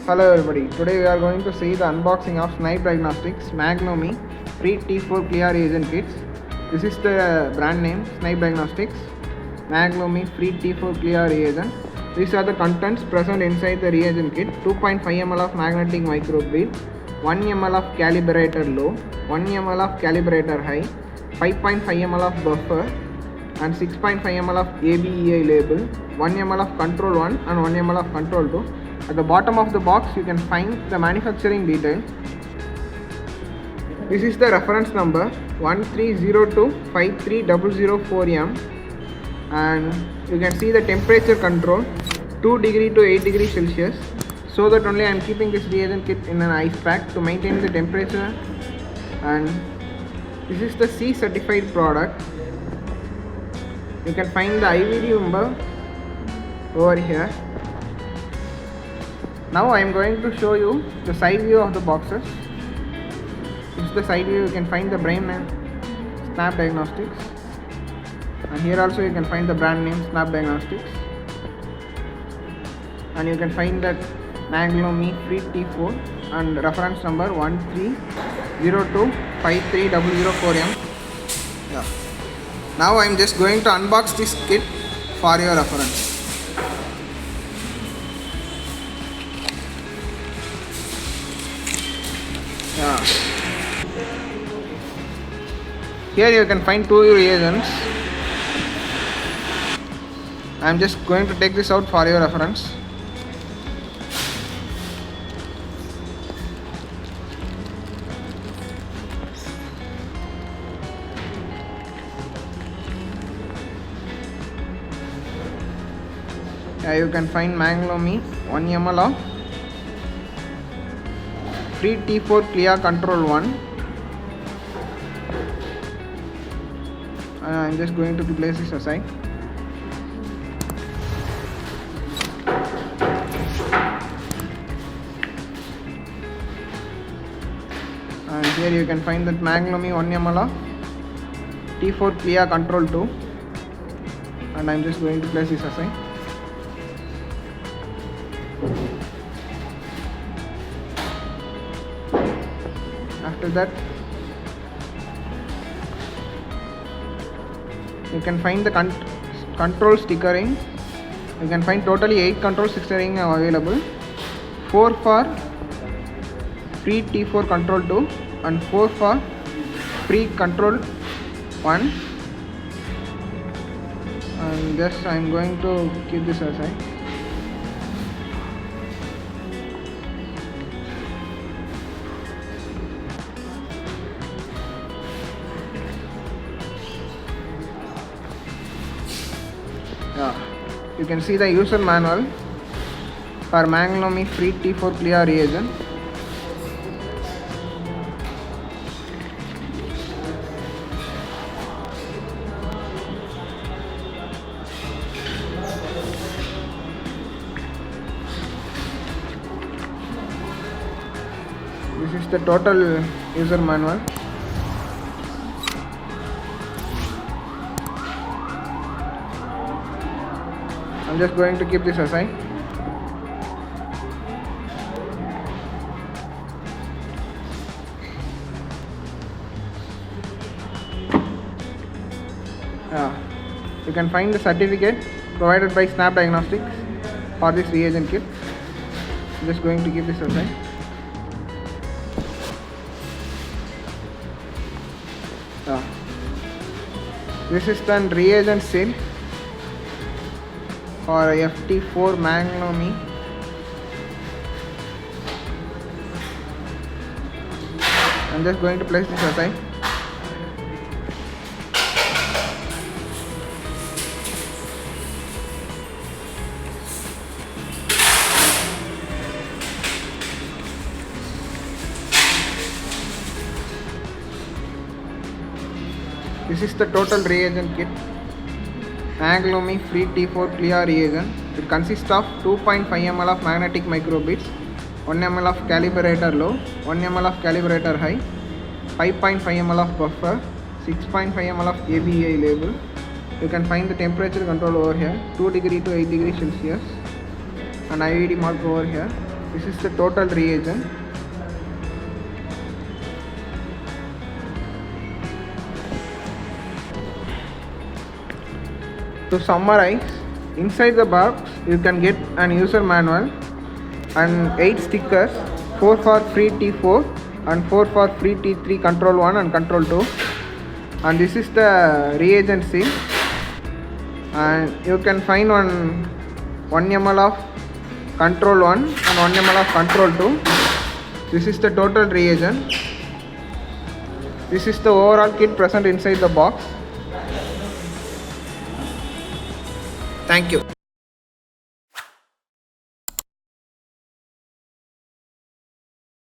Hello everybody, today we are going to see the unboxing of Snibe Diagnostics Maglumi free T4 CLIA reagent kits. This is the brand name, Snibe Diagnostics Maglumi free T4 CLIA reagent. These are the contents present inside the reagent kit: 2.5 ml of magnetic microbead, 1 ml of calibrator low, 1 ml of calibrator high, 5.5 ml of buffer and 6.5 ml of ABEI label, 1 ml of control 1 and 1 ml of control 2. At the bottom of the box you can find the manufacturing detail. This is the reference number 1302530004M, and you can see the temperature control 2 degree to 8 degree Celsius. So that only I am keeping this reagent kit in an ice pack to maintain the temperature. And this is the C certified product. You can find the IVD number over here. Now I am going to show you the side view of the boxes. This is the side view. You can find the brand name Snibe Diagnostics, and here also you can find the brand name Snibe Diagnostics, and you can find that Maglumi free T4 and reference number 1302530004M. Yeah. Now I am just going to unbox this kit for your reference. Yeah. Here you can find two reagents. I am just going to take this out for your reference. You can find Maglumi 1 ml of free T4 CLIA control 1. I am just going to place this aside. And here you can find that Maglumi 1 ml of T4 CLIA control 2, and I am just going to place this aside. After that, you can find the control stickering. You can find totally 8 control stickering available, 4 for free T4 control 2 and 4 for free control 1. And just I am going to keep this aside. You can see the user manual for Maglumi free T4 CLIA reagent. This is the total user manual. I'm just going to keep this aside. You can find the certificate provided by Snibe Diagnostics for this reagent kit. I'm just going to keep this aside. This is the reagent seal for FT4 Maglumi. I'm just going to place this aside. This is the total reagent kit. Maglumi free T4 CLIA reagent. It consists of 2.5 ml of magnetic microbeads, 1 ml of calibrator low, 1 ml of calibrator high, 5.5 ml of buffer, 6.5 ml of ABEI label. You can find the temperature control over here, 2 degree to 8 degree Celsius, and IVD mark over here. This is the total reagent. To summarize, inside the box you can get an user manual and 8 stickers, 4 for free T4 and 4 for free T3 control 1 and control 2. And this is the reagent seal, and you can find 1 ml of control 1 and 1 ml of control 2. This is the total reagent. This is the overall kit present inside the box. Thank you.